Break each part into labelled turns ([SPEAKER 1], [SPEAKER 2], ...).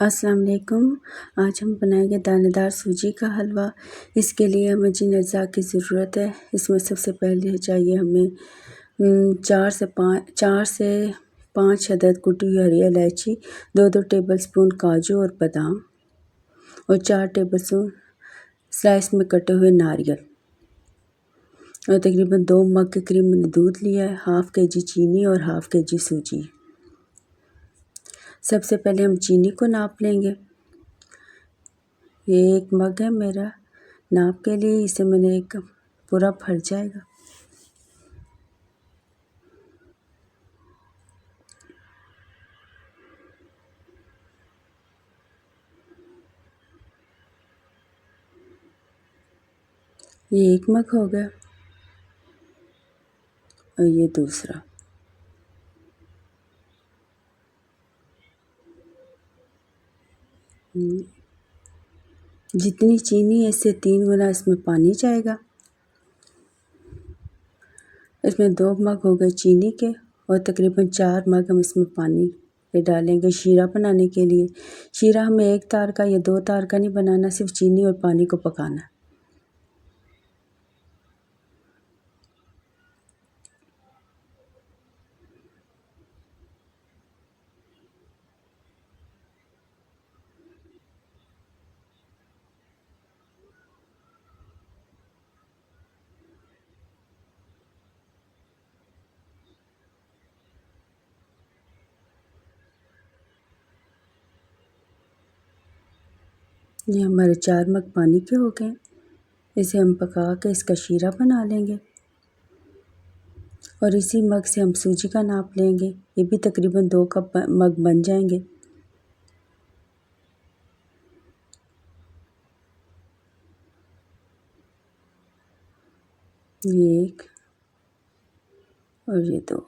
[SPEAKER 1] अस्सलाम वालेकुम। आज हम बनाएंगे दानेदार सूजी का हलवा। इसके लिए हमें जिन अज्जा की ज़रूरत है, इसमें सबसे पहले चाहिए हमें 4 से 5 अदद कुटी हुई हरी इलायची, 2 टेबलस्पून काजू और बादाम और 4 टेबलस्पून स्लाइस में कटे हुए नारियल और तकरीबन 2 मग के करीब मैंने दूध लिया है, हाफ़ kg चीनी और हाफ़ kg सूजी। सबसे पहले हम चीनी को नाप लेंगे। ये 1 मग है मेरा नाप के लिए, इसे मैंने एक पूरा भर जाएगा। ये 1 मग हो गया और ये दूसरा। जितनी चीनी है इससे 3 गुना इसमें पानी जाएगा। इसमें 2 मग हो गए चीनी के और तकरीबन 4 मग हम इसमें पानी पे डालेंगे शीरा बनाने के लिए। शीरा हमें 1 तार का या 2 तार का नहीं बनाना, सिर्फ चीनी और पानी को पकाना। ये हमारे 4 मग पानी के हो गए। इसे हम पका के इसका शीरा बना लेंगे और इसी मग से हम सूजी का नाप लेंगे। ये भी तकरीबन 2 कप मग बन जाएंगे। ये 1 और ये 2।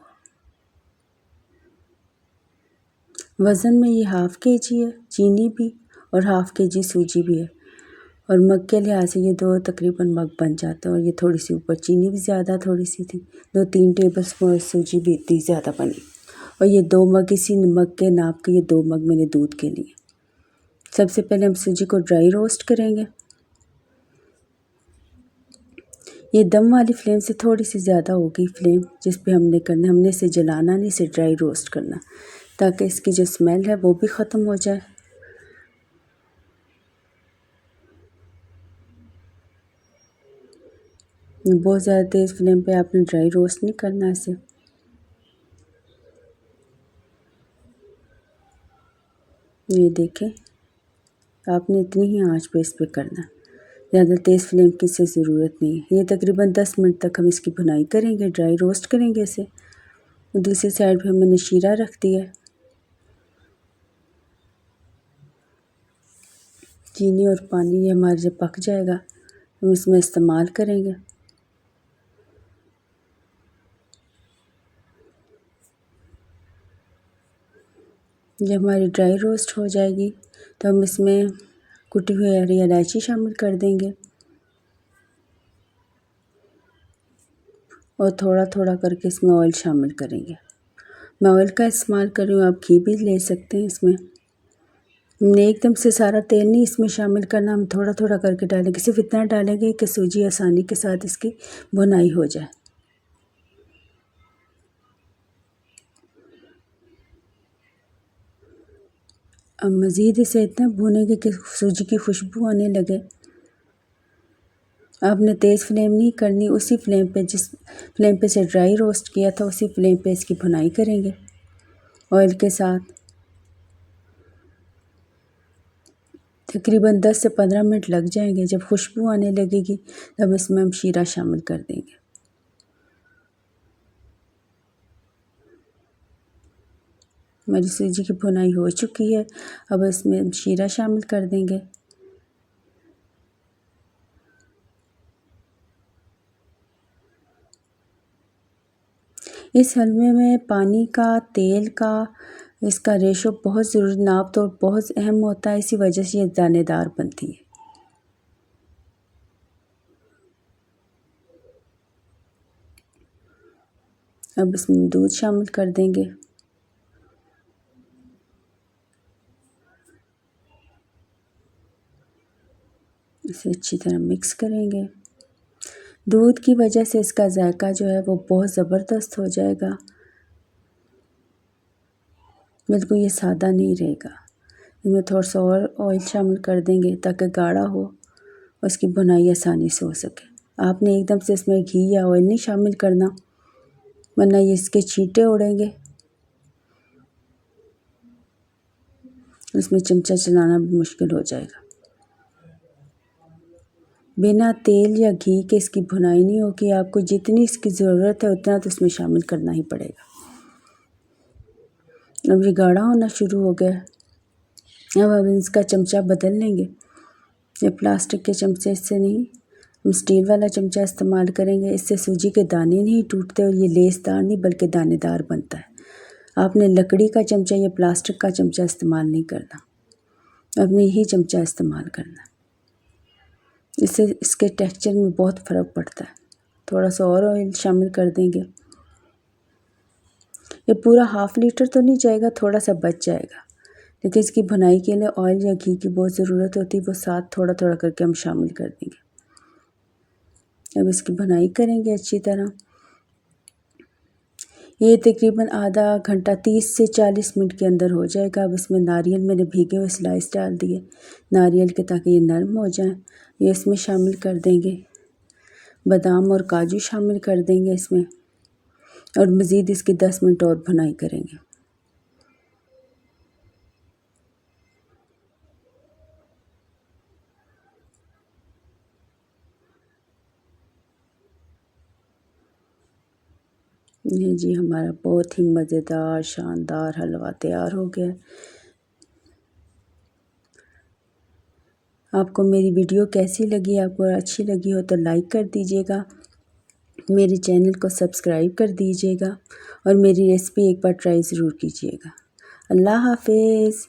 [SPEAKER 1] वज़न में ये हाफ़ kg है, चीनी भी और हाफ़ kg सूजी भी है और मग के लिहाज से ये 2 तकरीबन मग बन जाते हैं। और ये थोड़ी सी ऊपर चीनी भी ज़्यादा थोड़ी सी थी, 2-3 टेबलस्पून सूजी भी इतनी ज़्यादा बनी। और ये 2 मग इसी मग के नाप के ये 2 मग मैंने दूध के लिए। सबसे पहले हम सूजी को ड्राई रोस्ट करेंगे। ये दम वाली फ्लेम से थोड़ी सी ज़्यादा होगी फ्लेम जिस पे हमने करना, हमने इसे जलाना नहीं, इसे ड्राई रोस्ट करना ताकि इसकी जो स्मेल है वो भी ख़त्म हो जाए। बहुत ज़्यादा तेज़ फ्लेम पे आपने ड्राई रोस्ट नहीं करना इसे। ये देखें, आपने इतनी ही आंच पे इस पे करना, ज़्यादा तेज़ फ्लेम की इससे ज़रूरत नहीं है। ये तकरीबन 10 मिनट तक हम इसकी भुनाई करेंगे, ड्राई रोस्ट करेंगे इसे। दूसरी साइड पे मैंने शीरा रख दिया। चीनी और पानी ये हमारे जब पक जाएगा हम इसमें इस्तेमाल करेंगे। जब हमारी ड्राई रोस्ट हो जाएगी तो हम इसमें कुटी हुई हरी इलायची शामिल कर देंगे और थोड़ा थोड़ा करके इसमें ऑयल शामिल करेंगे। मैं ऑयल का इस्तेमाल कर रही हूँ, आप घी भी ले सकते हैं इसमें। हमने एकदम से सारा तेल नहीं इसमें शामिल करना, हम थोड़ा थोड़ा करके डालेंगे। सिर्फ इतना डालेंगे कि सूजी आसानी के साथ इसकी भुनाई हो जाए। अब मज़ीद इसे इतना भूनेंगे कि सूजी की खुशबू आने लगे। आपने तेज़ फ्लेम नहीं करनी, उसी फ्लेम पे जिस फ्लेम पे से ड्राई रोस्ट किया था उसी फ्लेम पे इसकी भुनाई करेंगे ऑयल के साथ। तकरीबन 10 से 15 मिनट लग जाएंगे। जब खुशबू आने लगेगी तब इसमें हम शीरा शामिल कर देंगे। हमारी सूजी की भुनाई हो चुकी है, अब इसमें हम शीरा शामिल कर देंगे। इस हलवे में पानी का, तेल का, इसका रेशो बहुत ज़रूरी, नाप तो बहुत अहम होता है, इसी वजह से ये दानेदार बनती है। अब इसमें दूध शामिल कर देंगे। इसे अच्छी तरह मिक्स करेंगे। दूध की वजह से इसका जायका जो है वो बहुत ज़बरदस्त हो जाएगा, बिल्कुल ये सादा नहीं रहेगा। इसमें थोड़ा सा और ऑयल शामिल कर देंगे ताकि गाढ़ा हो और इसकी बुनाई आसानी से हो सके। आपने एकदम से इसमें घी या ऑयल नहीं शामिल करना, वरना ये इसके छींटे उड़ेंगे। इसमें चमचा चलाना भी मुश्किल हो जाएगा। बिना तेल या घी के इसकी भुनाई नहीं होगी। आपको जितनी इसकी ज़रूरत है उतना तो इसमें शामिल करना ही पड़ेगा। अब ये गाढ़ा होना शुरू हो गया। अब इसका चमचा बदल लेंगे। ये प्लास्टिक के चमचे से नहीं, हम स्टील वाला चमचा इस्तेमाल करेंगे। इससे सूजी के दाने नहीं टूटते और ये लेसदार नहीं बल्कि दानेदार बनता है। आपने लकड़ी का चमचा या प्लास्टिक का चमचा इस्तेमाल नहीं करना, आपने यही चमचा इस्तेमाल करना। इससे इसके टेक्सचर में बहुत फ़र्क पड़ता है। थोड़ा सा और ऑयल शामिल कर देंगे। ये पूरा ½ लीटर तो नहीं जाएगा, थोड़ा सा बच जाएगा, लेकिन इसकी भुनाई के लिए ऑयल या घी की बहुत ज़रूरत होती है। वो साथ थोड़ा थोड़ा करके हम शामिल कर देंगे। अब इसकी भुनाई करेंगे अच्छी तरह। ये तकरीबन आधा घंटा 30 से 40 मिनट के अंदर हो जाएगा। अब इसमें नारियल मैंने भीगे हुए स्लाइस डाल दिए नारियल के, ताकि ये नरम हो जाए। ये इसमें शामिल कर देंगे। बादाम और काजू शामिल कर देंगे इसमें, और मज़ीद इसकी 10 मिनट और भुनाई करेंगे। ये जी हमारा बहुत ही मज़ेदार शानदार हलवा तैयार हो गया। आपको मेरी वीडियो कैसी लगी? आपको अच्छी लगी हो तो लाइक कर दीजिएगा, मेरे चैनल को सब्सक्राइब कर दीजिएगा और मेरी रेसिपी एक बार ट्राई ज़रूर कीजिएगा। अल्लाह हाफ़िज़।